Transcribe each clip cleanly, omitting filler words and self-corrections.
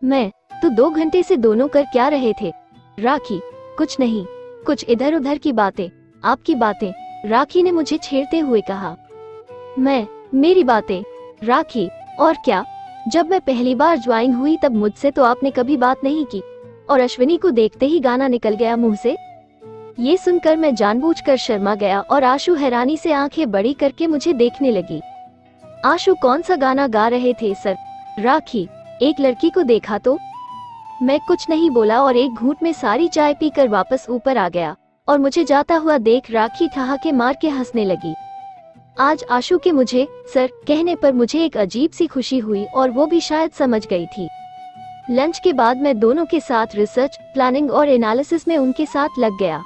मैं, तो 2 घंटे से दोनों कर क्या रहे थे? राखी, कुछ नहीं, कुछ इधर उधर की बातें। आपकी बातें, राखी ने मुझे छेड़ते हुए कहा। मैं, मेरी बातें? राखी, और क्या? जब मैं पहली बार ज्वाइन हुई तब मुझसे तो आपने कभी बात नहीं की, और अश्विनी को देखते ही गाना निकल गया मुंह से। ये सुनकर मैं जानबूझकर शर्मा गया और आशु हैरानी से आंखें बड़ी करके मुझे देखने लगी। आशु कौन सा गाना गा रहे थे सर? राखी, एक लड़की को देखा तो? मैं कुछ नहीं बोला और एक घूंट में सारी चाय पीकर वापस ऊपर आ गया और मुझे जाता हुआ देख राखी ठहाके मार के हंसने लगी। आज आशु के मुझे सर कहने पर मुझे एक अजीब सी खुशी हुई और वो भी शायद समझ गई थी। लंच के बाद मैं दोनों के साथ रिसर्च, प्लानिंग और एनालिसिस में उनके साथ लग गया।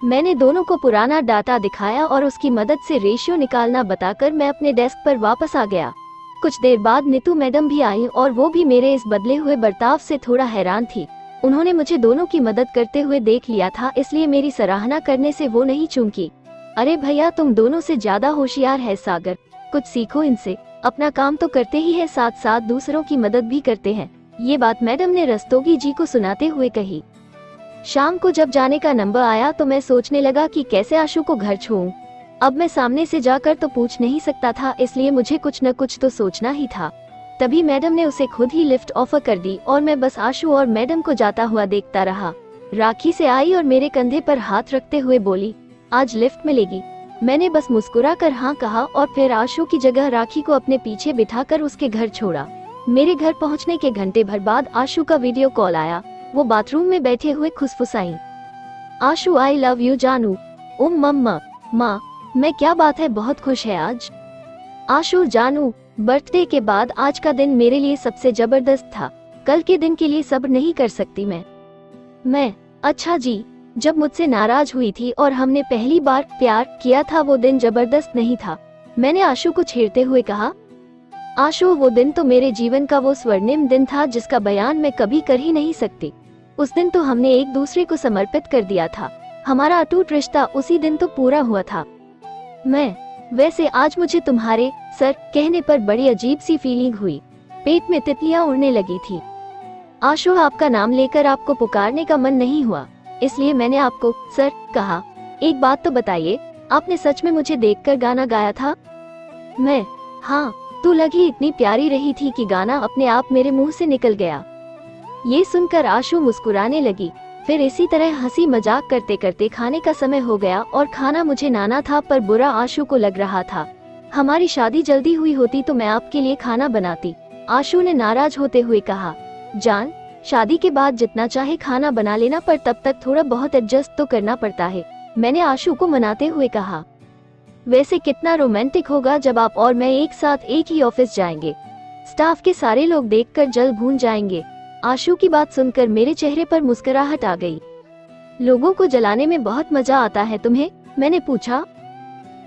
मैंने दोनों को पुराना डाटा दिखाया और उसकी मदद से रेशियो निकालना बताकर मैं अपने डेस्क पर वापस आ गया। कुछ देर बाद नीतू मैडम भी आई और वो भी मेरे इस बदले हुए बर्ताव से थोड़ा हैरान थी। उन्होंने मुझे दोनों की मदद करते हुए देख लिया था, इसलिए मेरी सराहना करने से वो नहीं चूकी। अरे भैया, तुम दोनों से ज्यादा होशियार है सागर, कुछ सीखो इनसे। अपना काम तो करते ही है, साथ साथ दूसरों की मदद भी करते हैं। ये बात मैडम ने रस्तोगी जी को सुनाते हुए कही। शाम को जब जाने का नंबर आया तो मैं सोचने लगा कि कैसे आशु को घर छोड़ूं। अब मैं सामने से जाकर तो पूछ नहीं सकता था, इसलिए मुझे कुछ न कुछ तो सोचना ही था। तभी मैडम ने उसे खुद ही लिफ्ट ऑफर कर दी और मैं बस आशु और मैडम को जाता हुआ देखता रहा। राखी से आई और मेरे कंधे पर हाथ रखते हुए बोली, आज लिफ्ट मिलेगी? मैंने बस मुस्कुरा कर हाँ कहा और फिर आशु की जगह राखी को अपने पीछे बिठाकर उसके घर छोड़ा। मेरे घर पहुंचने के घंटे भर बाद आशु का वीडियो कॉल आया। वो बाथरूम में बैठे हुए खुसफुसाई, आशु आई लव यू जानू। ओम मम्मा, माँ, मैं क्या बात है, बहुत खुश है आज। आशु जानू, बर्थडे के बाद आज का दिन मेरे लिए सबसे जबरदस्त था। कल के दिन के लिए सब्र नहीं कर सकती मैं, अच्छा जी, जब मुझसे नाराज हुई थी और हमने पहली बार प्यार किया था वो दिन जबरदस्त नहीं था? मैंने आशु को छेड़ते हुए कहा। आशु, वो दिन तो मेरे जीवन का वो स्वर्णिम दिन था जिसका बयान मैं कभी कर ही नहीं सकती। उस दिन तो हमने एक दूसरे को समर्पित कर दिया था। हमारा अटूट रिश्ता उसी दिन तो पूरा हुआ था। मैं, वैसे आज मुझे तुम्हारे सर कहने पर बड़ी अजीब सी फीलिंग हुई। पेट में तितलियां उड़ने लगी थी। आशु, आपका नाम लेकर आपको पुकारने का मन नहीं हुआ, इसलिए मैंने आपको सर कहा। एक बात तो बताइए, आपने सच में मुझे देखकर गाना गाया था? मैं, हाँ, तू लगी इतनी प्यारी रही थी कि गाना अपने आप मेरे मुंह से निकल गया। ये सुनकर आशु मुस्कुराने लगी। फिर इसी तरह हंसी मजाक करते करते खाने का समय हो गया और खाना मुझे नाना था पर बुरा आशु को लग रहा था। हमारी शादी जल्दी हुई होती तो मैं आपके लिए खाना बनाती, आशु ने नाराज होते हुए कहा। जान, शादी के बाद जितना चाहे खाना बना लेना, पर तब तक थोड़ा बहुत एडजस्ट तो करना पड़ता है, मैंने आशु को मनाते हुए कहा। वैसे कितना रोमांटिक होगा जब आप और मैं एक साथ एक ही ऑफिस जाएंगे। स्टाफ के सारे लोग देखकर जल भून जाएंगे। आशु की बात सुनकर मेरे चेहरे पर मुस्कुराहट आ गई। लोगों को जलाने में बहुत मजा आता है तुम्हें? मैंने पूछा।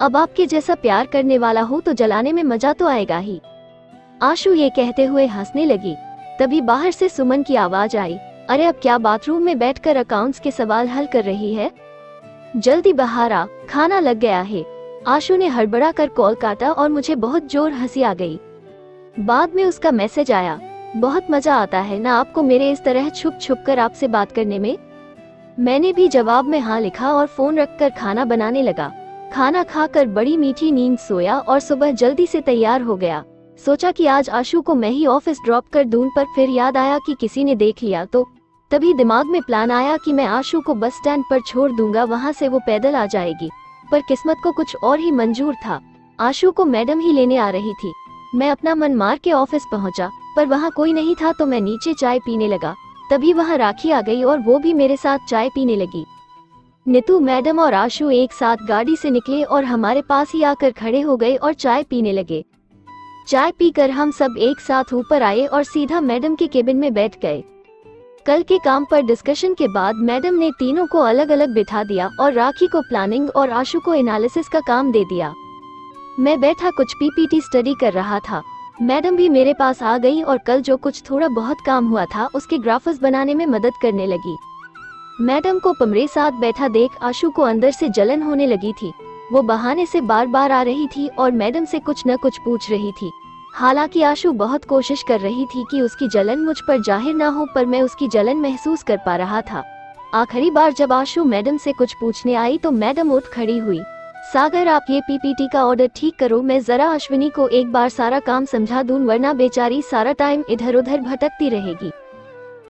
अब आपके जैसा प्यार करने वाला हो तो जलाने में मजा तो आएगा ही। आशु ये कहते हुए हंसने लगी। तभी बाहर से सुमन की आवाज आई। अरे अब क्या बाथरूम में बैठकर अकाउंट्स के सवाल हल कर रही है? जल्दी बाहर आ, खाना लग गया है। आशु ने हड़बड़ा कर कॉल काटा और मुझे बहुत जोर हंसी आ गई। बाद में उसका मैसेज आया, बहुत मजा आता है ना आपको मेरे इस तरह छुप छुप कर आपसे बात करने में? मैंने भी जवाब में हाँ लिखा और फोन रखकर खाना बनाने लगा। खाना खाकर बड़ी मीठी नींद सोया और सुबह जल्दी से तैयार हो गया। सोचा कि आज आशु को मैं ही ऑफिस ड्रॉप कर दूं, पर फिर याद आया कि किसी ने देख लिया तो। तभी दिमाग में प्लान आया कि मैं आशु को बस स्टैंड पर छोड़ दूंगा, वहां से वो पैदल आ जाएगी। पर किस्मत को कुछ और ही मंजूर था। आशु को मैडम ही लेने आ रही थी। मैं अपना मन मार के ऑफिस पहुंचा, पर वहां कोई नहीं था तो मैं नीचे चाय पीने लगा। तभी वहां राखी आ गई और वो भी मेरे साथ चाय पीने लगी। नीतू मैडम और आशु एक साथ गाड़ी से निकले और हमारे पास ही आकर खड़े हो गए और चाय पीने लगे। चाय पीकर हम सब एक साथ ऊपर आए और सीधा मैडम के केबिन में बैठ गए। कल के काम पर डिस्कशन के बाद मैडम ने तीनों को अलग अलग बिठा दिया और राखी को प्लानिंग और आशु को एनालिसिस का काम दे दिया। मैं बैठा कुछ पीपीटी स्टडी कर रहा था। मैडम भी मेरे पास आ गई और कल जो कुछ थोड़ा बहुत काम हुआ था उसके ग्राफ्स बनाने में मदद करने लगी। मैडम को पमरे साथ बैठा देख आशु को अंदर से जलन होने लगी थी। वो बहाने से बार बार आ रही थी और मैडम से कुछ न कुछ पूछ रही थी। हालांकि आशु बहुत कोशिश कर रही थी कि उसकी जलन मुझ पर जाहिर ना हो, पर मैं उसकी जलन महसूस कर पा रहा था। आखिरी बार जब आशु मैडम से कुछ पूछने आई तो मैडम उठ खड़ी हुई। सागर, आप ये पीपीटी का ऑर्डर ठीक करो, मैं जरा अश्विनी को एक बार सारा काम समझा दूं, वरना बेचारी सारा टाइम इधर उधर भटकती रहेगी।